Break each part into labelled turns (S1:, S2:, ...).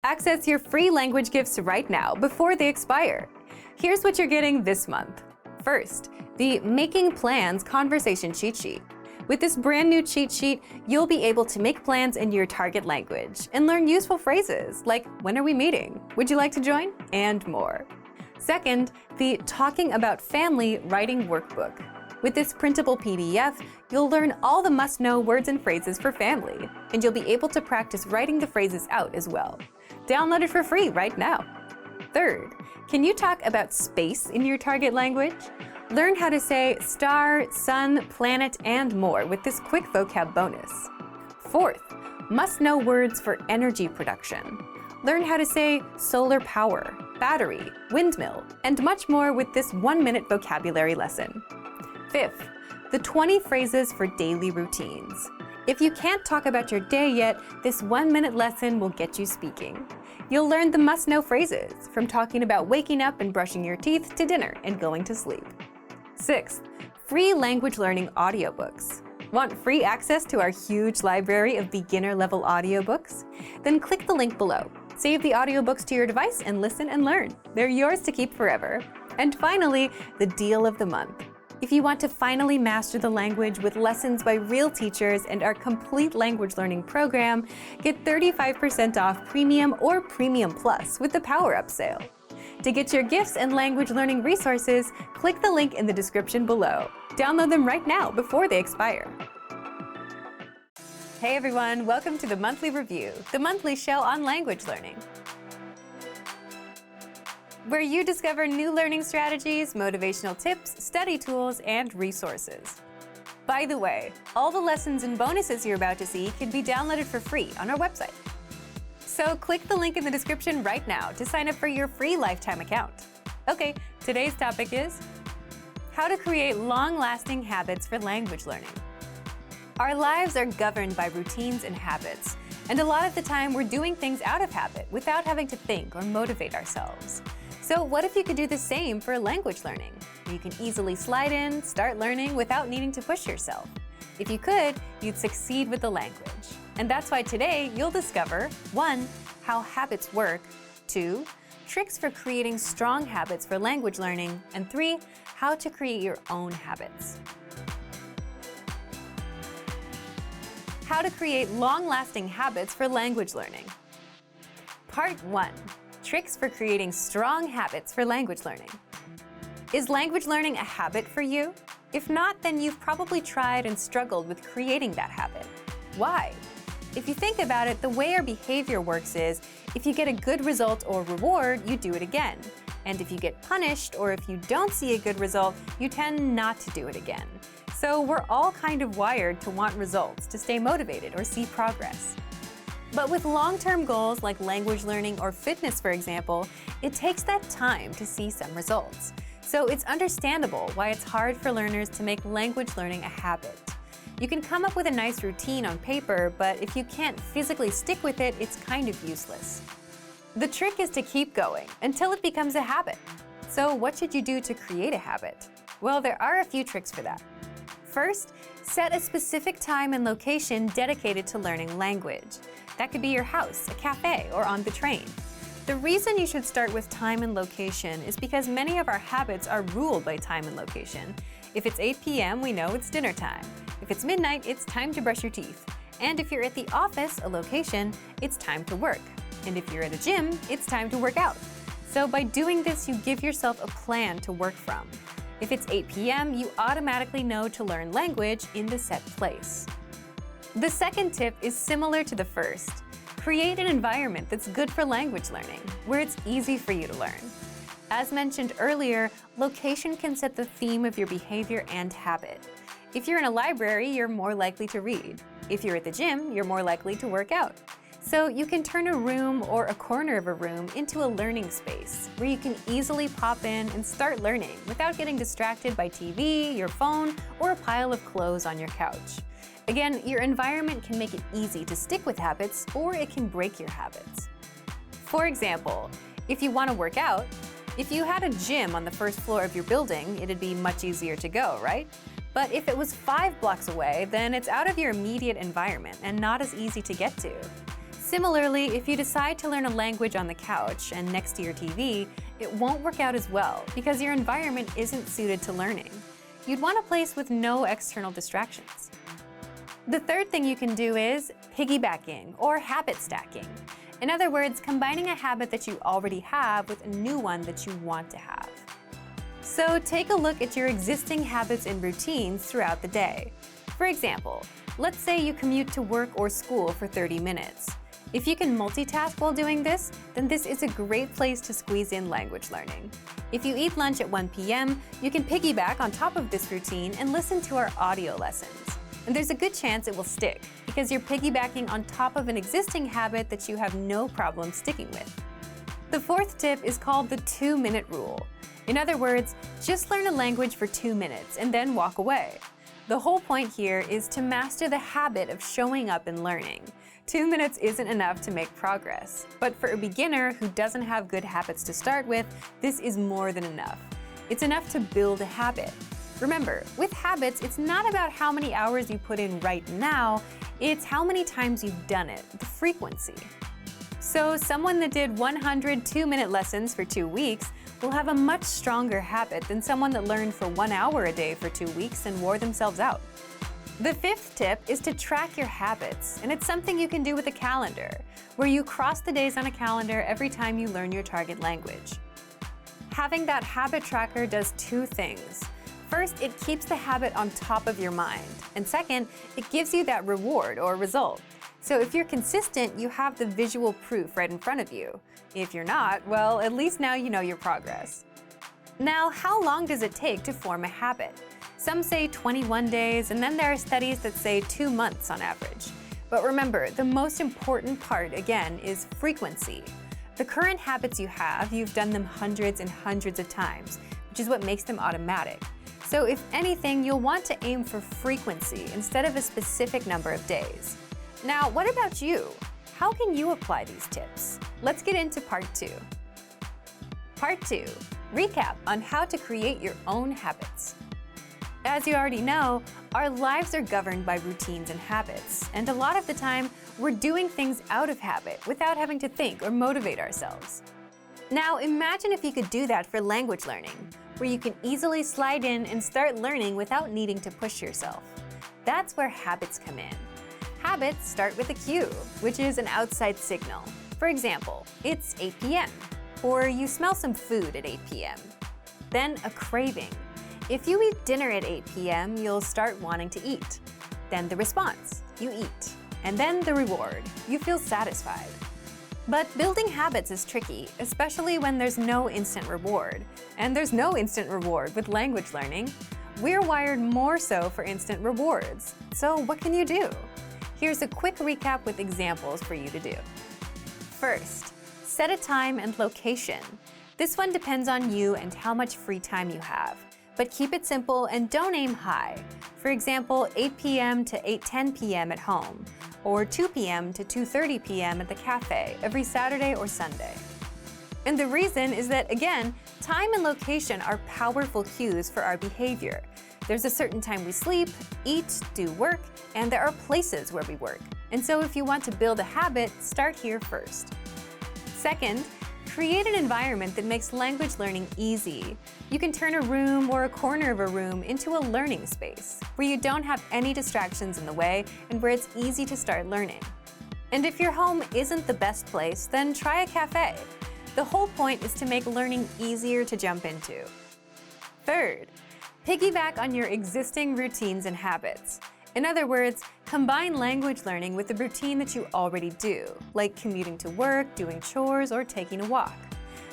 S1: Access your free language gifts right now before they expire. Here's what you're getting this month. First, the Making Plans Conversation Cheat Sheet. With this brand new cheat sheet, you'll be able to make plans in your target language and learn useful phrases like, when are we meeting? Would you like to join? And more. Second, the Talking About Family Writing Workbook. With this printable PDF, you'll learn all the must-know words and phrases for family, and you'll be able to practice writing the phrases out as well. Download it for free right now. Third, can you talk about space in your target language? Learn how to say star, sun, planet, and more with this quick vocab bonus. Fourth, must-know words for energy production. Learn how to say solar power, battery, windmill, and much more with this 1-minute vocabulary lesson. Fifth, the 20 phrases for daily routines. If you can't talk about your day yet, this 1-minute lesson will get you speaking. You'll learn the must-know phrases, from talking about waking up and brushing your teeth to dinner and going to sleep. Sixth, free language learning audiobooks. Want free access to our huge library of beginner-level audiobooks? Then click the link below. Save the audiobooks to your device and listen and learn. They're yours to keep forever. And finally, the deal of the month. If you want to finally master the language with lessons by real teachers and our complete language learning program, get 35% off Premium or Premium Plus with the Power Up sale. To get your gifts and language learning resources, click the link in the description below. Download them right now before they expire. Hey everyone, welcome to the Monthly Review, the monthly show on language learning, where you discover new learning strategies, motivational tips, study tools, and resources. By the way, all the lessons and bonuses you're about to see can be downloaded for free on our website. So click the link in the description right now to sign up for your free lifetime account. Okay, today's topic is how to create long-lasting habits for language learning. Our lives are governed by routines and habits, and a lot of the time we're doing things out of habit without having to think or motivate ourselves. So what if you could do the same for language learning? You can easily slide in, start learning without needing to push yourself. If you could, you'd succeed with the language. And that's why today you'll discover 1. How habits work, 2. Tricks for creating strong habits for language learning, and 3. How to create your own habits. How to create long-lasting habits for language learning. Part 1. Tricks for creating strong habits for language learning. Is language learning a habit for you? If not, then you've probably tried and struggled with creating that habit. Why? If you think about it, the way our behavior works is, if you get a good result or reward, you do it again. And if you get punished, or if you don't see a good result, you tend not to do it again. So we're all kind of wired to want results, to stay motivated or see progress. But with long-term goals like language learning or fitness, for example, it takes that time to see some results. So it's understandable why it's hard for learners to make language learning a habit. You can come up with a nice routine on paper, but if you can't physically stick with it, it's kind of useless. The trick is to keep going until it becomes a habit. So what should you do to create a habit? Well, there are a few tricks for that. First, set a specific time and location dedicated to learning language. That could be your house, a cafe, or on the train. The reason you should start with time and location is because many of our habits are ruled by time and location. If it's 8 p.m., we know it's dinner time. If it's midnight, it's time to brush your teeth. And if you're at the office, a location, it's time to work. And if you're at a gym, it's time to work out. So by doing this, you give yourself a plan to work from. If it's 8 p.m., you automatically know to learn language in the set place. The second tip is similar to the first. Create an environment that's good for language learning, where it's easy for you to learn. As mentioned earlier, location can set the theme of your behavior and habit. If you're in a library, you're more likely to read. If you're at the gym, you're more likely to work out. So you can turn a room or a corner of a room into a learning space where you can easily pop in and start learning without getting distracted by TV, your phone, or a pile of clothes on your couch. Again, your environment can make it easy to stick with habits, or it can break your habits. For example, if you want to work out, if you had a gym on the first floor of your building, it'd be much easier to go, right? But if it was 5 blocks away, then it's out of your immediate environment and not as easy to get to. Similarly, if you decide to learn a language on the couch and next to your TV, it won't work out as well because your environment isn't suited to learning. You'd want a place with no external distractions. The third thing you can do is piggybacking or habit stacking. In other words, combining a habit that you already have with a new one that you want to have. So take a look at your existing habits and routines throughout the day. For example, let's say you commute to work or school for 30 minutes. If you can multitask while doing this, then this is a great place to squeeze in language learning. If you eat lunch at 1 p.m., you can piggyback on top of this routine and listen to our audio lessons. And there's a good chance it will stick, because you're piggybacking on top of an existing habit that you have no problem sticking with. The fourth tip is called the 2-minute rule. In other words, just learn a language for 2 minutes and then walk away. The whole point here is to master the habit of showing up and learning. 2 minutes isn't enough to make progress, but for a beginner who doesn't have good habits to start with, this is more than enough. It's enough to build a habit. Remember, with habits, it's not about how many hours you put in right now, it's how many times you've done it, the frequency. So someone that did 100 2-minute lessons for 2 weeks will have a much stronger habit than someone that learned for 1 hour a day for 2 weeks and wore themselves out. The fifth tip is to track your habits, and it's something you can do with a calendar, where you cross the days on a calendar every time you learn your target language. Having that habit tracker does 2 things. First, it keeps the habit on top of your mind, and second, it gives you that reward or result. So if you're consistent, you have the visual proof right in front of you. If you're not, well, at least now you know your progress. Now, how long does it take to form a habit? Some say 21 days, and then there are studies that say 2 months on average. But remember, the most important part, again, is frequency. The current habits you have, you've done them hundreds and hundreds of times, which is what makes them automatic. So if anything, you'll want to aim for frequency instead of a specific number of days. Now, what about you? How can you apply these tips? Let's get into part 2. Part 2, recap on how to create your own habits. As you already know, our lives are governed by routines and habits, and a lot of the time, we're doing things out of habit without having to think or motivate ourselves. Now, imagine if you could do that for language learning, where you can easily slide in and start learning without needing to push yourself. That's where habits come in. Habits start with a cue, which is an outside signal. For example, it's 8 p.m., or you smell some food at 8 p.m. Then a craving. If you eat dinner at 8 p.m., you'll start wanting to eat. Then the response, you eat. And then the reward, you feel satisfied. But building habits is tricky, especially when there's no instant reward. And there's no instant reward with language learning. We're wired more so for instant rewards. So what can you do? Here's a quick recap with examples for you to do. First, set a time and location. This one depends on you and how much free time you have. But keep it simple and don't aim high. For example, 8 p.m. to 8:10 p.m. at home, or 2 p.m. to 2:30 p.m. at the cafe every Saturday or Sunday. And the reason is that, again, time and location are powerful cues for our behavior. There's a certain time we sleep, eat, do work, and there are places where we work. And so if you want to build a habit, start here first. Second, create an environment that makes language learning easy. You can turn a room or a corner of a room into a learning space where you don't have any distractions in the way and where it's easy to start learning. And if your home isn't the best place, then try a cafe. The whole point is to make learning easier to jump into. Third, piggyback on your existing routines and habits. In other words, combine language learning with the routine that you already do, like commuting to work, doing chores, or taking a walk.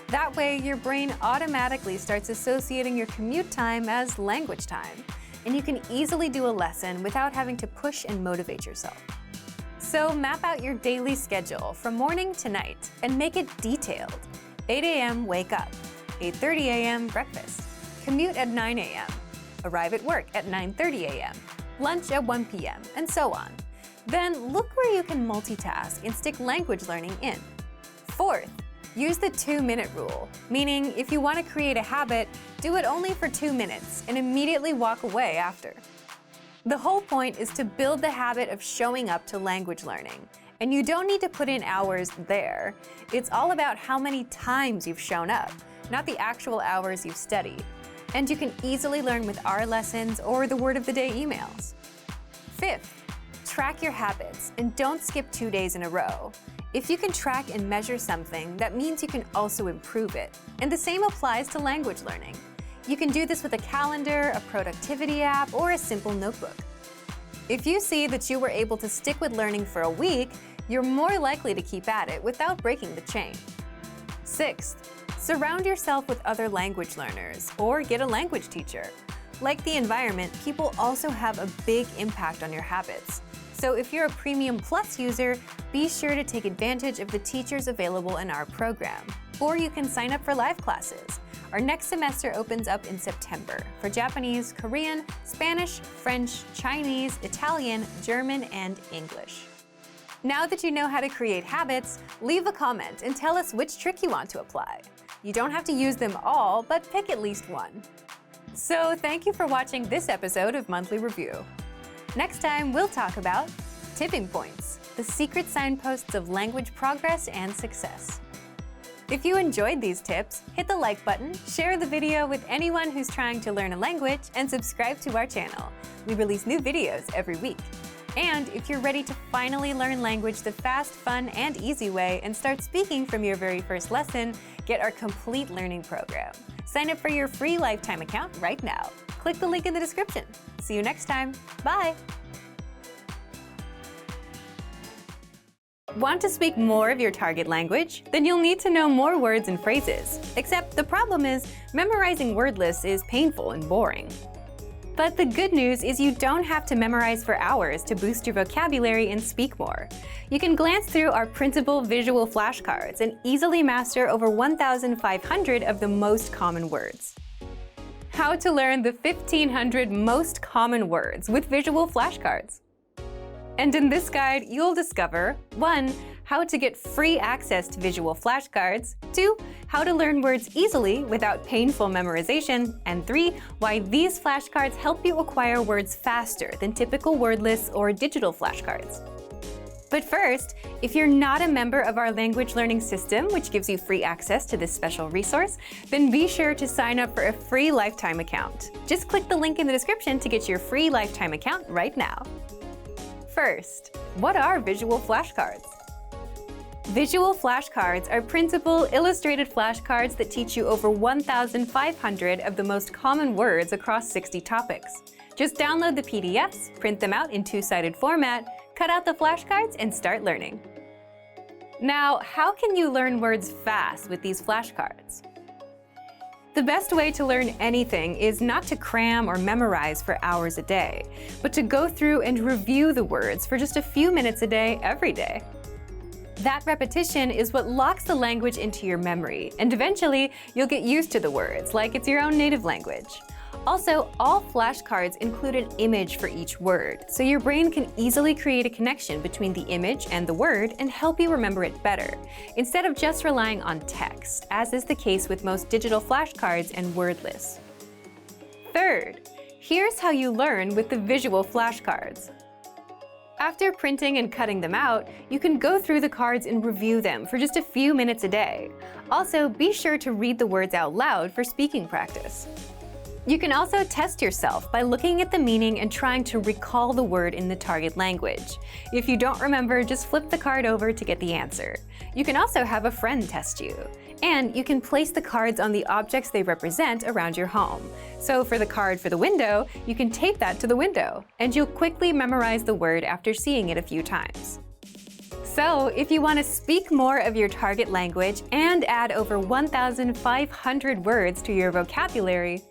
S1: That way, your brain automatically starts associating your commute time as language time, and you can easily do a lesson without having to push and motivate yourself. So map out your daily schedule from morning to night and make it detailed. 8 a.m. wake up, 8:30 a.m. breakfast, commute at 9 a.m., arrive at work at 9:30 a.m., lunch at 1 p.m., and so on. Then look where you can multitask and stick language learning in. Fourth, use the 2-minute rule, meaning if you want to create a habit, do it only for 2 minutes and immediately walk away after. The whole point is to build the habit of showing up to language learning, And you don't need to put in hours there. It's all about how many times you've shown up, not the actual hours you've studied. And you can easily learn with our lessons or the Word of the Day emails. Fifth, track your habits and don't skip 2 days in a row. If you can track and measure something, that means you can also improve it. And the same applies to language learning. You can do this with a calendar, a productivity app, or a simple notebook. If you see that you were able to stick with learning for a week, you're more likely to keep at it without breaking the chain. Sixth, surround yourself with other language learners or get a language teacher. Like the environment, people also have a big impact on your habits. So if you're a Premium Plus user, be sure to take advantage of the teachers available in our program. Or you can sign up for live classes. Our next semester opens up in September for Japanese, Korean, Spanish, French, Chinese, Italian, German, and English. Now that you know how to create habits, leave a comment and tell us which trick you want to apply. You don't have to use them all, but pick at least one. So thank you for watching this episode of Monthly Review. Next time, we'll talk about tipping points, the secret signposts of language progress and success. If you enjoyed these tips, hit the like button, share the video with anyone who's trying to learn a language, and subscribe to our channel. We release new videos every week. And if you're ready to finally learn language the fast, fun, and easy way and start speaking from your very first lesson, get our complete learning program. Sign up for your free lifetime account right now. Click the link in the description. See you next time. Bye! Want to speak more of your target language? Then you'll need to know more words and phrases. Except the problem is, memorizing word lists is painful and boring. But the good news is you don't have to memorize for hours to boost your vocabulary and speak more. You can glance through our printable visual flashcards and easily master over 1,500 of the most common words. How to learn the 1,500 most common words with visual flashcards. And in this guide, you'll discover 1. How to get free access to visual flashcards, 2. How to learn words easily without painful memorization, and 3. Why these flashcards help you acquire words faster than typical word lists or digital flashcards. But first, if you're not a member of our language learning system, which gives you free access to this special resource, then be sure to sign up for a free lifetime account. Just click the link in the description to get your free lifetime account right now. First, what are visual flashcards? Visual flashcards are printable, illustrated flashcards that teach you over 1,500 of the most common words across 60 topics. Just download the PDFs, print them out in two-sided format, cut out the flashcards, and start learning. Now, how can you learn words fast with these flashcards? The best way to learn anything is not to cram or memorize for hours a day, but to go through and review the words for just a few minutes a day, every day. That repetition is what locks the language into your memory, and eventually you'll get used to the words like it's your own native language. Also, all flashcards include an image for each word, so your brain can easily create a connection between the image and the word and help you remember it better, instead of just relying on text, as is the case with most digital flashcards and word lists. Third, here's how you learn with the visual flashcards. After printing and cutting them out, you can go through the cards and review them for just a few minutes a day. Also, be sure to read the words out loud for speaking practice. You can also test yourself by looking at the meaning and trying to recall the word in the target language. If you don't remember, just flip the card over to get the answer. You can also have a friend test you. And you can place the cards on the objects they represent around your home. So for the card for the window, you can tape that to the window, and you'll quickly memorize the word after seeing it a few times. So if you want to speak more of your target language and add over 1,500 words to your vocabulary,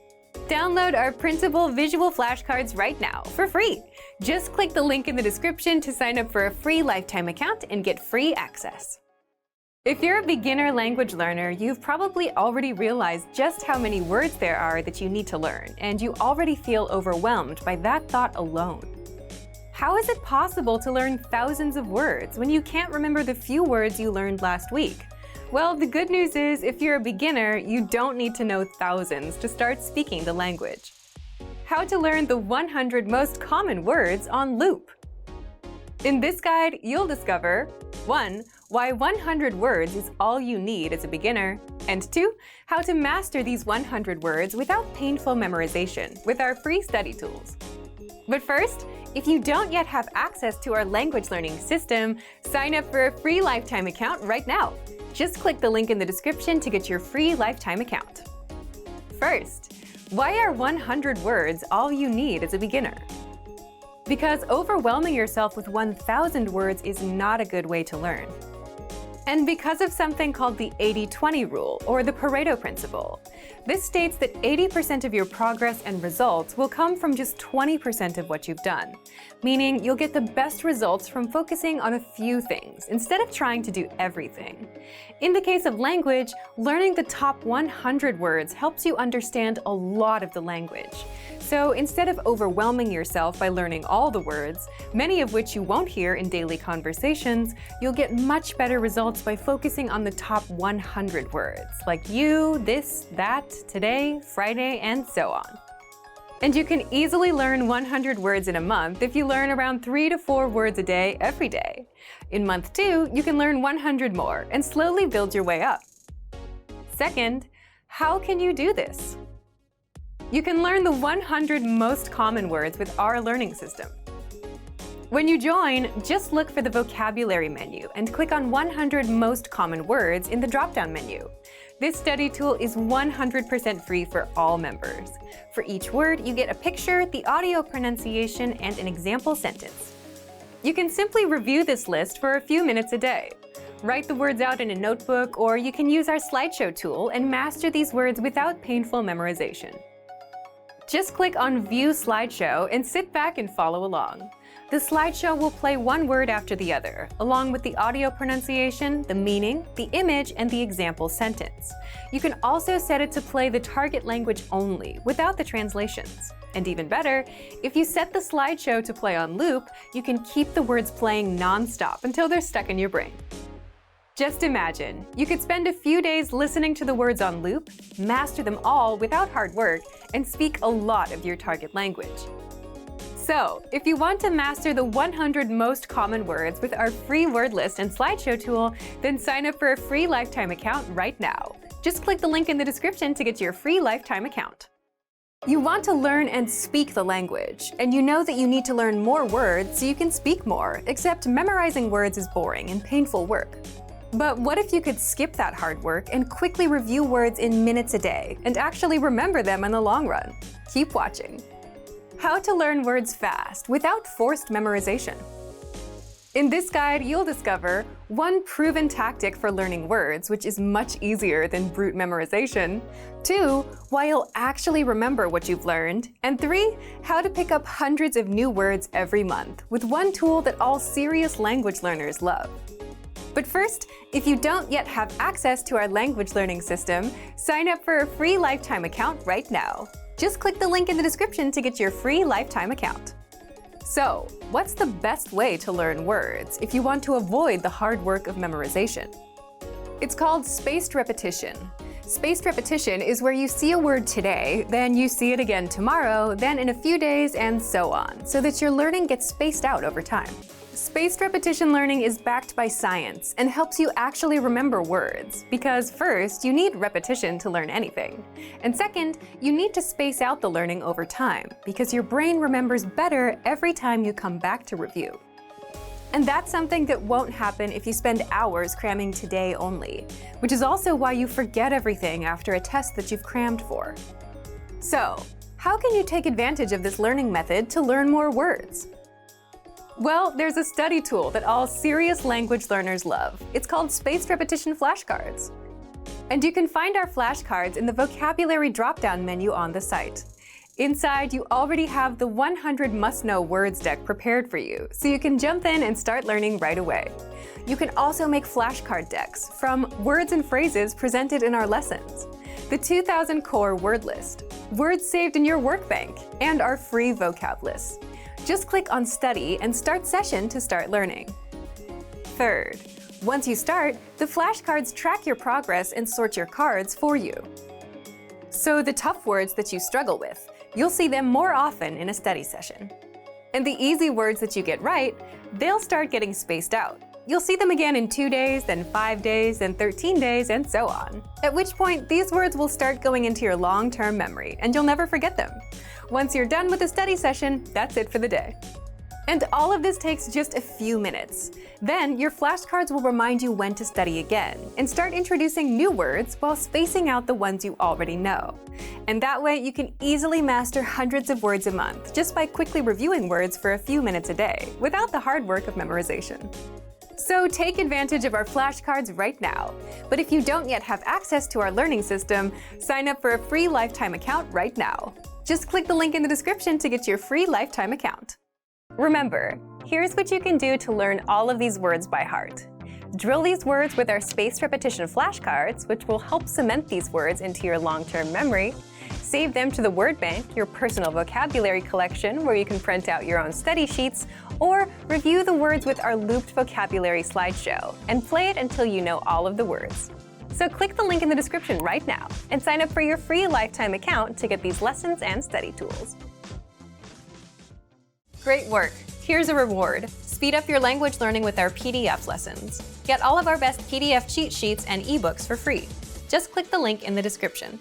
S1: download our printable visual flashcards right now for free. Just click the link in the description to sign up for a free lifetime account and get free access. If you're a beginner language learner, you've probably already realized just how many words there are that you need to learn, and you already feel overwhelmed by that thought alone. How is it possible to learn thousands of words when you can't remember the few words you learned last week? Well, the good news is, if you're a beginner, you don't need to know thousands to start speaking the language. How to learn the 100 most common words on loop. In this guide, you'll discover 1. Why 100 words is all you need as a beginner, and 2. How to master these 100 words without painful memorization with our free study tools. But first, if you don't yet have access to our language learning system, sign up for a free lifetime account right now. Just click the link in the description to get your free lifetime account. First, why are 100 words all you need as a beginner? Because overwhelming yourself with 1,000 words is not a good way to learn. And because of something called the 80-20 rule, or the Pareto principle. This states that 80% of your progress and results will come from just 20% of what you've done, meaning you'll get the best results from focusing on a few things instead of trying to do everything. In the case of language, learning the top 100 words helps you understand a lot of the language. So instead of overwhelming yourself by learning all the words, many of which you won't hear in daily conversations, you'll get much better results by focusing on the top 100 words, like you, this, that, today, Friday, and so on. And you can easily learn 100 words in a month if you learn around 3 to 4 words a day every day. In month 2, you can learn 100 more and slowly build your way up. Second, how can you do this? You can learn the 100 most common words with our learning system. When you join, just look for the vocabulary menu and click on 100 most common words in the drop-down menu. This study tool is 100% free for all members. For each word, you get a picture, the audio pronunciation, and an example sentence. You can simply review this list for a few minutes a day. Write the words out in a notebook, or you can use our slideshow tool and master these words without painful memorization. Just click on View Slideshow and sit back and follow along. The slideshow will play one word after the other, along with the audio pronunciation, the meaning, the image, and the example sentence. You can also set it to play the target language only, without the translations. And even better, if you set the slideshow to play on loop, you can keep the words playing non-stop until they're stuck in your brain. Just imagine, you could spend a few days listening to the words on loop, master them all without hard work, and speak a lot of your target language. So, if you want to master the 100 most common words with our free word list and slideshow tool, then sign up for a free lifetime account right now. Just click the link in the description to get your free lifetime account. You want to learn and speak the language, and you know that you need to learn more words so you can speak more, except memorizing words is boring and painful work. But what if you could skip that hard work and quickly review words in minutes a day and actually remember them in the long run? Keep watching. How to learn words fast without forced memorization. In this guide, you'll discover 1 proven tactic for learning words, which is much easier than brute memorization, 2 why you'll actually remember what you've learned, and 3 how to pick up hundreds of new words every month with one tool that all serious language learners love. But first, if you don't yet have access to our language learning system, sign up for a free lifetime account right now. Just click the link in the description to get your free lifetime account. So, what's the best way to learn words if you want to avoid the hard work of memorization? It's called spaced repetition. Spaced repetition is where you see a word today, then you see it again tomorrow, then in a few days, and so on, so that your learning gets spaced out over time. Spaced repetition learning is backed by science and helps you actually remember words, because first, you need repetition to learn anything. And second, you need to space out the learning over time, because your brain remembers better every time you come back to review. And that's something that won't happen if you spend hours cramming today only, which is also why you forget everything after a test that you've crammed for. So, how can you take advantage of this learning method to learn more words? Well, there's a study tool that all serious language learners love. It's called Spaced Repetition Flashcards. And you can find our flashcards in the vocabulary drop-down menu on the site. Inside, you already have the 100 must-know words deck prepared for you, so you can jump in and start learning right away. You can also make flashcard decks from words and phrases presented in our lessons, the 2000 core word list, words saved in your workbank, and our free vocab list. Just click on Study and Start Session to start learning. Third, once you start, the flashcards track your progress and sort your cards for you. So the tough words that you struggle with, you'll see them more often in a study session. And the easy words that you get right, they'll start getting spaced out. You'll see them again in 2 days, then 5 days, then 13 days, and so on. At which point, these words will start going into your long-term memory, and you'll never forget them. Once you're done with the study session, that's it for the day. And all of this takes just a few minutes. Then your flashcards will remind you when to study again and start introducing new words while spacing out the ones you already know. And that way you can easily master hundreds of words a month just by quickly reviewing words for a few minutes a day without the hard work of memorization. So take advantage of our flashcards right now. But if you don't yet have access to our learning system, sign up for a free lifetime account right now. Just click the link in the description to get your free lifetime account. Remember, here's what you can do to learn all of these words by heart. Drill these words with our spaced repetition flashcards, which will help cement these words into your long-term memory. Save them to the word bank, your personal vocabulary collection, where you can print out your own study sheets, or review the words with our looped vocabulary slideshow, and play it until you know all of the words. So click the link in the description right now and sign up for your free lifetime account to get these lessons and study tools. Great work! Here's a reward. Speed up your language learning with our PDF lessons. Get all of our best PDF cheat sheets and ebooks for free. Just click the link in the description.